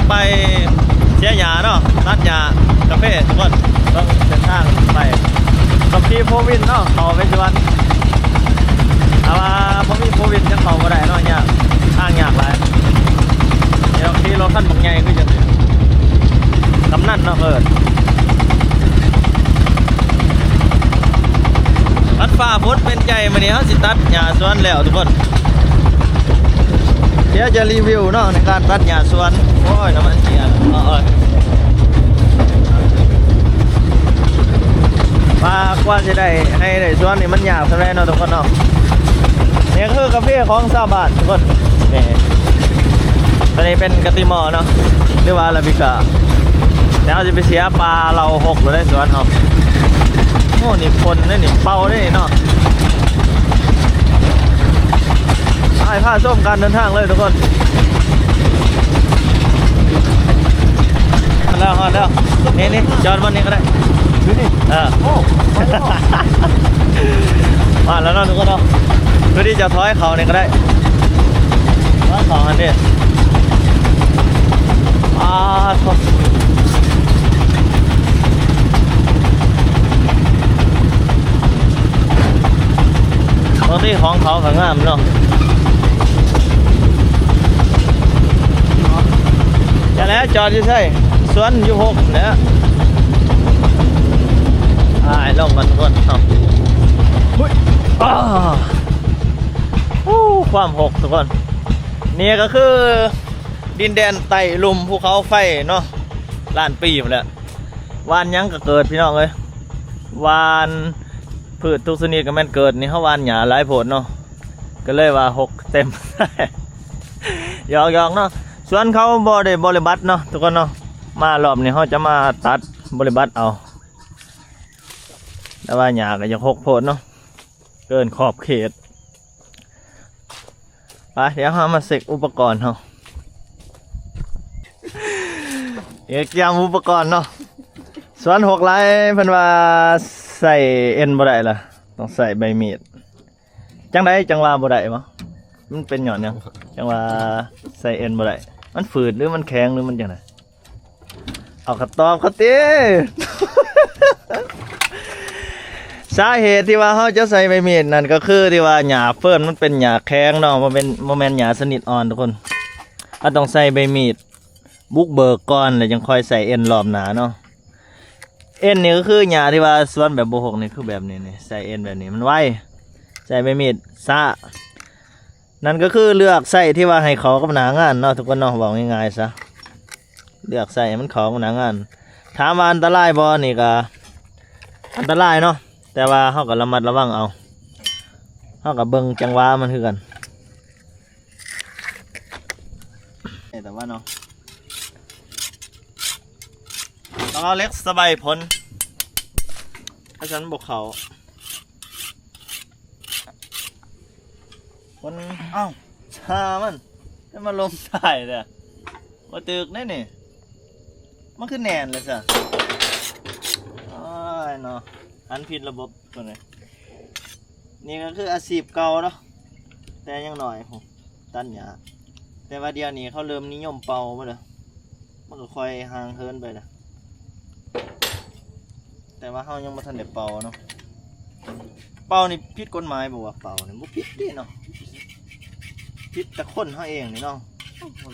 ไปเสียหยาเนาะตัดหยากาแฟทุกคนต้องเดินทางไปกับที่โพวินเนาะเขาไปชวนเอาว่าพอมีโพวินจะเขาก็ได้เนาะยากทางยากหลายเดี๋ยวที่รถขั้นบักใหญ่ก็จะกำนันเนาะตัดฟ้าพุทธเป็นใจมาเนี่ยเขาสิตัดหญ้าสวนแล้วทุกคนเดี๋ยวจะรีวิวเนาะในการตัดหญ้าสวนโอ้ยน้ำมันเสียมากว่าจะได้ให้ได้สวนนี่มันยากสักแน่เนาะทุกคนเนาะนี่คือกาแฟของชาวบ้านทุกคนนี่ตอนนี้เป็นกะติมอเนาะหรือว่าอาราบิก้าแล้วจะไปเสียปลาเรา6หรือได้สวนเอาโอ้นี่คนนี่เป่าได้เนาะไอ้ผ้าส้มการเดินทางเลยทุกคนแล้วนี่จอดวันนี้ก็ได้ดูนี่โอ้มาแล้วเนาะทุกคนเนาะดูดิจะถอยเขาเนี่ยก็ได้ว่าสองอันนี้ตรงที่ของเขาข้างงามเนาะจะแล้วจอดอยู่ใช่สวนอยู่6เนี่ยลงกันทุกคนเนาะความ6ทุกคนนี่ก็คือดินแดนไต่ลุมภูเขาไฟเนาะล้านปีหมดแล้ววานยังก็เกิดพี่น้องเลยวานพืชทุกชนิดก็แม่นเกิดนี่เขาวานหญ้าหลายโพดเนาะก็เลยว่า6เต็ม ยอกเนาะส่วนเขาบ่ได้บริบัติเนาะทุกคนเนาะมารอบนี้เขาจะมาตัดบริบัติเอาแต่ว่าหญ้าก็ยัง6โพดเนาะเกินขอบเขตไปเดี๋ยวเรามาเสกอุปกรณ์เขาเอกยามอุปกรณ์เนาะส่วน6ลายเพิ่นว่าใส่เอ็นบ่ได้ล่ะต้องใส่ใบมีดจังไดจังว่าบ่ได้บ่มันเป็นหย่อนยังจังว่าใส่เอ็นบ่ได้มันฝืดหรือมันแข็งหรือมันจังไดเอาคำตอบเขาติ สาเหตุที่ว่าเขาจะใส่ใบมีดนั่นก็คือที่ว่าหญ้าเฟิร์นมันเป็นหญ้าแข็งเนาะมันเป็นโมเมนต์หญ้าสนิทอ่อนทุกคนเราต้องใส่ใบมีดบุกเบิกก่อนแล้วยังค่อยใส่เอ็นรอบหนาเนาะเอ็นนี่ก็คือหญ้าที่ว่าส่วนแบบโบหกนี่คือแบบนี้นี่ใส่เอ็นแบบนี้มันไวใส่ใบมีดซะนั่นก็คือเลือกใส่ที่ว่าให้เขากับหนางานเนาะทุกคนเนาะบอกง่ายๆซะเลือกใส่ให้มันเขากับหนางานถามว่าอันตรายบ่นี่ก็อันตรายเนาะแต่ว่าเขาก็ระมัดระวังเอาเขาก็เบิ่งจังหวะมันคือกันแต่ว่าเนาะต้องเอาเล็กสบายพ้นถ้าฉันบอกเขาคนเอ้าชามันจะมาลงใส่เลยมาตึกแน่นี่มันคือแนนเลยสิอ้ายเนาะอันผิดระบบตัวนี้นี่ก็คืออาชีพเก่าเนาะแต่ยังหน่อยผมตันหยาแต่ว่าเดียวนี้เขาเริ่มนิยมเป่ามาเลยมันก็ค่อยห่างเฮินไปนะแต่ว่าเขายังไม่ทันได้เป่าเนาะเป่านี่ผิดกฎหมายบอกว่าเป่านี่บ่ผิดดิเนาะผิดแต่คนเขาเองนี่เนาะตั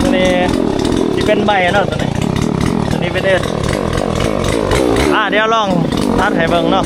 วนี้ที่เป็นใบเนาะตัวนี้เป็นเอ็ดเดี๋ยวลองทัดให้เบิ่งเนาะ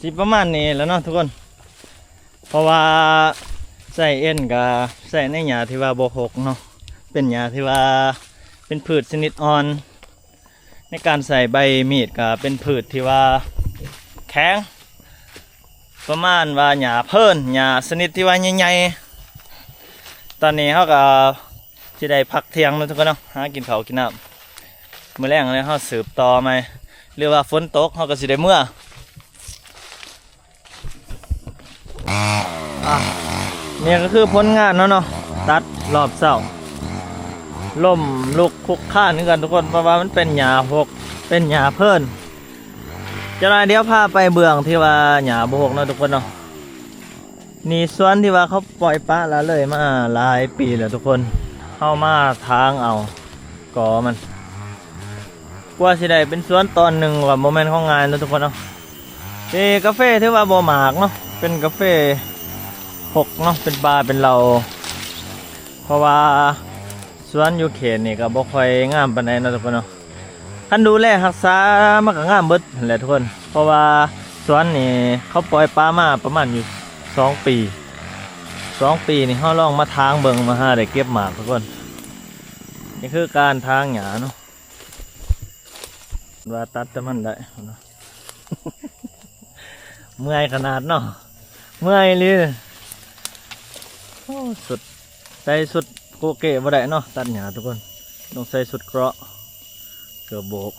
สิประมาณนี้แล้วเนาะทุกคนเพราะว่าใส่เอ็นกับใส่ในหญ้าที่ว่าบ่หกเนาะเป็นหญ้าที่ว่าเป็นพืชชนิดอ่อนในการใส่ใบมีดก็เป็นพืชที่ว่าแข็งประมาณว่าหญ้าเพิ่นหญ้าชนิดที่ว่าใหญ่ๆตอนนี้เขาก็จะได้พักเที่ยงแล้วทุกคนเนาะหากินข้าวกินน้ำมื้อแรงเลยเขาสืบต่อไหมหรือว่าฝนตกเขาก็สิได้เมื่อเนี่ยก็คือผลงานเนาะตัดรอบเสาล่มลุกคุกข้านนี่กันทุกคนเพราะว่ามันเป็นหญ้าหกเป็นหญ้าเพิ่นจะได้เดี๋ยวพาไปเบื้องที่ว่าหญ้าบ่หกเนาะทุกคนเนาะนี่สวนที่ว่าเขาปล่อยปละละเลยมาหลายปีแล้วทุกคนเข้ามาทางเอาก่อมันกว่าสิได้เป็นสวนตอนหนึ่งว่าโมเมนต์ของงานเนาะทุกคนเนาะนี่กาแฟที่ว่าบ่หมากเนาะเป็นกาแฟหกเนาะเป็นบาร์เป็นเราเพราะว่าสวนอยู่เขตนี่ก็บ่ค่อยงามปานใดเนาะทุกคนเนาะคันดูแลรักษามันก็งามเบิดนั่นแหละทุกคนเพราะว่าสวนนี่เขาปล่อยปลามาประมาณอยู่2 ปีนี่เขาลองมาทางเบิ่งมาหาได้เก็บหมากทุกคนนี่คือการทางหญ้าเนาะว่าตัดแต่มันได้เนาะ เมื่อยขนาดเนาะเมื่อยเลยโอ้สุดใส่สุดโกเกะบ่ได้เนาะตัดหญ้าทุกคนต้องใส่สุดเกราะเกือบโบก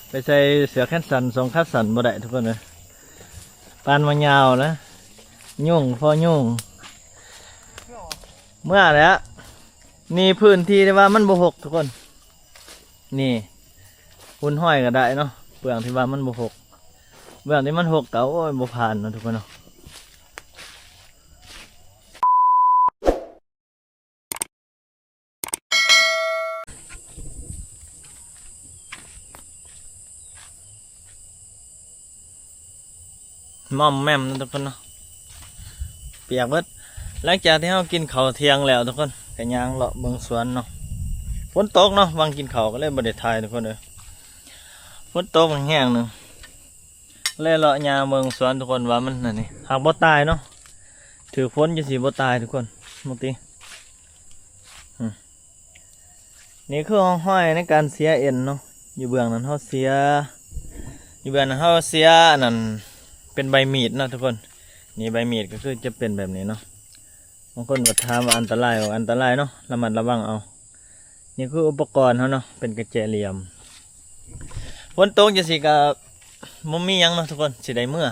ไปใส่เสือแขนสั้น2ขาสั้นบ่ได้ทุกคนเลยปานมายาวนะยุ่งพอยุ่งเมื่อแล้วนี่พื้นที่ที่ว่ามันบ่หกทุกคนนี่หุ่นห้อยก็ได้เนาะเปลืองที่ว่ามันบ่หกเบื้องที่มันหกเก่าโอ้ยบ่ผ่านเนาะทุกคนเนาะมอมแม่มนะทุกคนเนาะเปียกเบิดหลังจากที่เรากินข้าวเที่ยงแล้วทุกคนก็ย่างเลาะเบิ่งสวนเนาะฝนตกเนาะวางกินข้าวก็เลยบ่ได้ถ่ายทุกคนเลยฝนตกแห้งๆนึงเลยเลาะยางเบิ่งสวนทุกคนว่ามันนั่นนี่หากบ่ตายเนาะถือฝนจะสิบ่ตายทุกคนบางทีนี่คือห้องห้อยในการเสียเอ็นเนาะอยู่เบื้องนั้นเขาเสียอยู่เบื้องนั้นเขาเสียนั่นเป็นใบมีดเนาะทุกคนนี่ใบมีดก็คือจะเป็นแบบนี้เนาะบางคนก็ถามว่าอันตรายอันตรายเนาะระมัดระวังเอานี่คืออุปกรณ์เขาเนาะเป็นกระเจเหลี่ยมฝนตกจะสิกับมันมียังเนาะทุกคนสิได้เมื่อ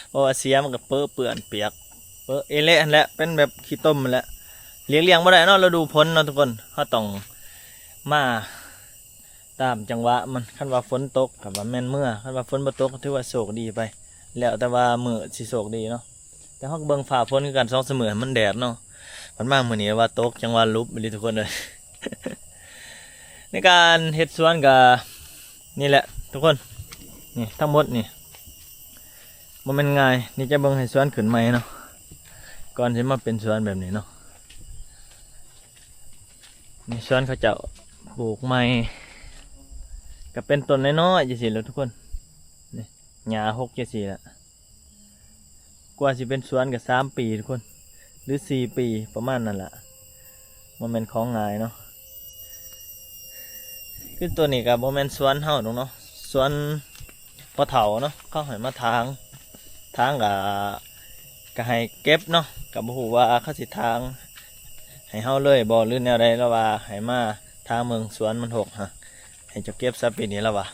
เพราะว่าเสียมันก็เปื้อนเปียกเปื้อเอเละแหละเป็นแบบขี้ต้มแหละเลี้ยงบ่ได้เนาะเราดูพ้นเนาะทุกคนเขาต้องมาตามจังหวะมันคันว่าฝนตกกับว่าแม่นเมื่อคันว่าฝนบ่ตกก็ถือว่าโชคดีไปแล้วแต่ว่ามื้อสิโชคดีเนาะแต่เฮาก็เบิ่งฟ้าฝนคือกัน2เสมอมันแดดเนาะมันมามื้อนี้ว่าตกจังหวะลุบไปเลยทุกคนเลย ในการเฮ็ดสวนก็นี่แหละทุกคนนี่ทั้งหมดนี่มันเป็นง่ายนี่จะเบิ่งให้สวนขึ้นใหม่เนาะก่อนที่มาเป็นสวนแบบนี้เนาะนี่สวนเขาจะปลูกใหม่ก็เป็นต้นน้อยๆจังซี่แหล้วทุกคนนี่หญ้าหกจังซี่แหละกว่าสิเป็นสวนก็3 ปีทุกคนหรือ4 ปีประมาณนั้นแหละมันเป็นของง่ายเนาะคือตัวนี้ก็บ่แม่นสวนเฮาดอกเนาะสวนพอเฒ่าเนาะเขาให้มาทางก็ให้เก็บเนาะก็บ่ฮู้ว่าเขาสิทางให้เฮาเลยบ่หรือแนวใดแล้วว่าให้มาทางเมืองสวนมันหกฮะให้เจ้าเก็บซะปีนี้แล้วว่า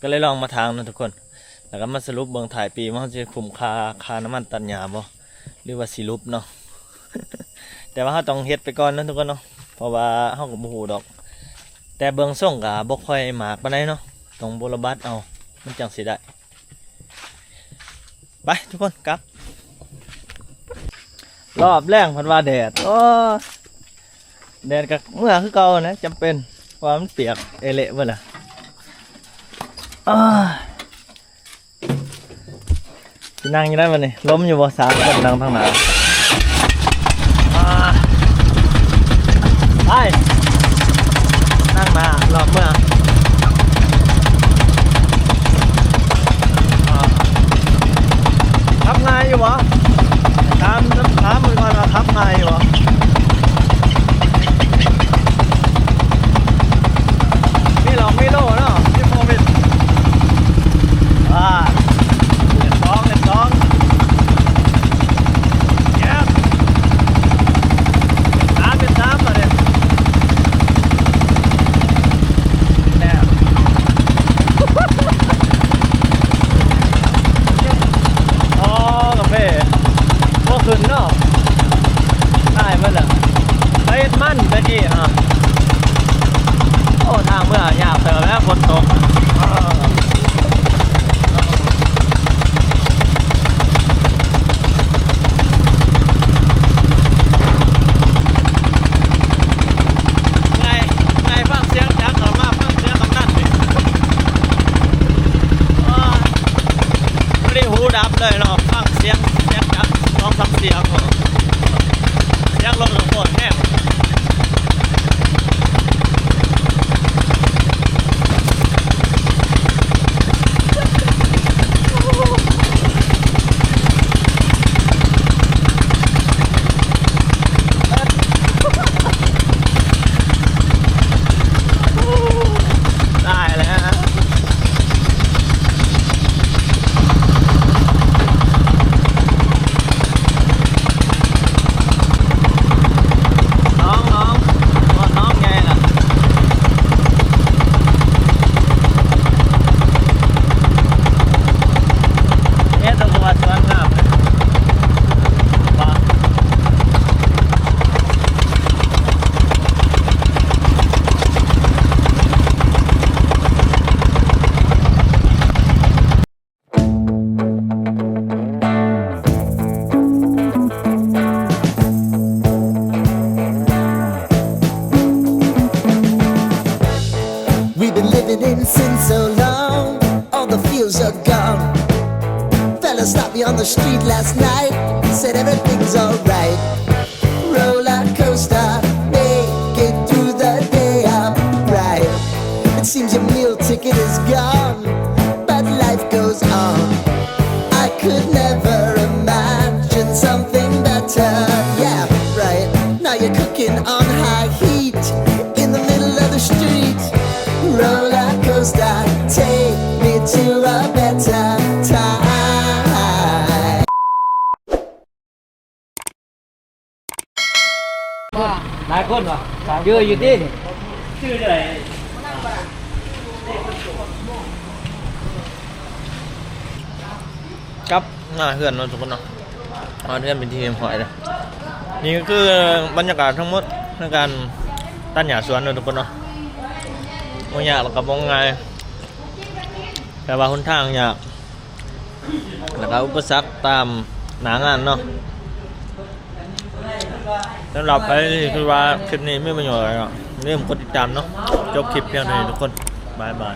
ก็เลยลองมาทางนะทุกคนแล้วก็มาสรุปเบิ่งถ่ายปีว่าเขาจะคุ้มค่าน้ำมันตัดหญ้าบ่หรือว่าสิรุปเนาะ แต่ว่าเขาต้องเฮ็ดไปก่อนนะทุกคนเนาะเพราะว่าเฮาก็บ่ฮู้ดอกแต่เบิ่งส่งก็บ่ค่อยมากปานใดเนาะต้องบรบัดเอามันจังสิได้ไปทุกคนกลับรอบแรงพันว่าแดดโอ้แดดกับเมื่อคือเก่านะจำเป็น ว่ามันเปียกเอเละเมื่อไหร่อ้าที่นั่งอยู่ได้มันนี่ล้มอยู่บ่3 คนนั่งทางหน้าไปนั่งมารอบเมื่อทับง่ายอยู่วะถามมือก่อนว่าทับง่ายอยู่วะมีหลอกมีโล่เนาะที่โมบิดเล่นสองเย็บเป็นสามมาเลยแน่อ๋อกาแฟพวกขึ้นเนาะได้เมื่อไหร่ไปมั่นตะกี้โอ้ทางเมื่อยากเติมแล้วฝนตกไงฟังเสียงจักรต่อมาฟังเสียงกำนันดิไม่ได้หูดับเลยเนาะฟังเสียงจักร2-3 เสียงเสียงรถโคตรแน่ได้แล้วน้องไงล่ะตัวสวยงามเลยว้าWe've been living in sin so long, all the feels are gone. Fella stopped me on the street last night, said everything's alright. Roller coaster, make it through the day upright. It seems your meal ticket is gone, but life goes on. I could never imagine something better. Yeah, right. Now you're cooking on high heat in the middle of the street. Roller coaster, take me to a better time. หลายคนวะเยอะอยู่ดิชื่ออะไรกับหน้าเพื่อนเราทุกคนเนาะมาเพื่อนเป็นทีมหอยเลยนี่ก็คือบรรยากาศทั้งหมดในการตัดหญ้าสวนเราทุกคนเนาะมองยากแล้วก็มองง่ายแต่ว่าหนทางยากแล้วก็อุปสรรคตามหนางานเนาะสำหรับใครที่คิดว่าคลิปนี้ไม่ประโยชน์อะไรก็อย่าลืมกดติดตามเนาะจบคลิปเพียงเท่านี้ทุกคนบายบาย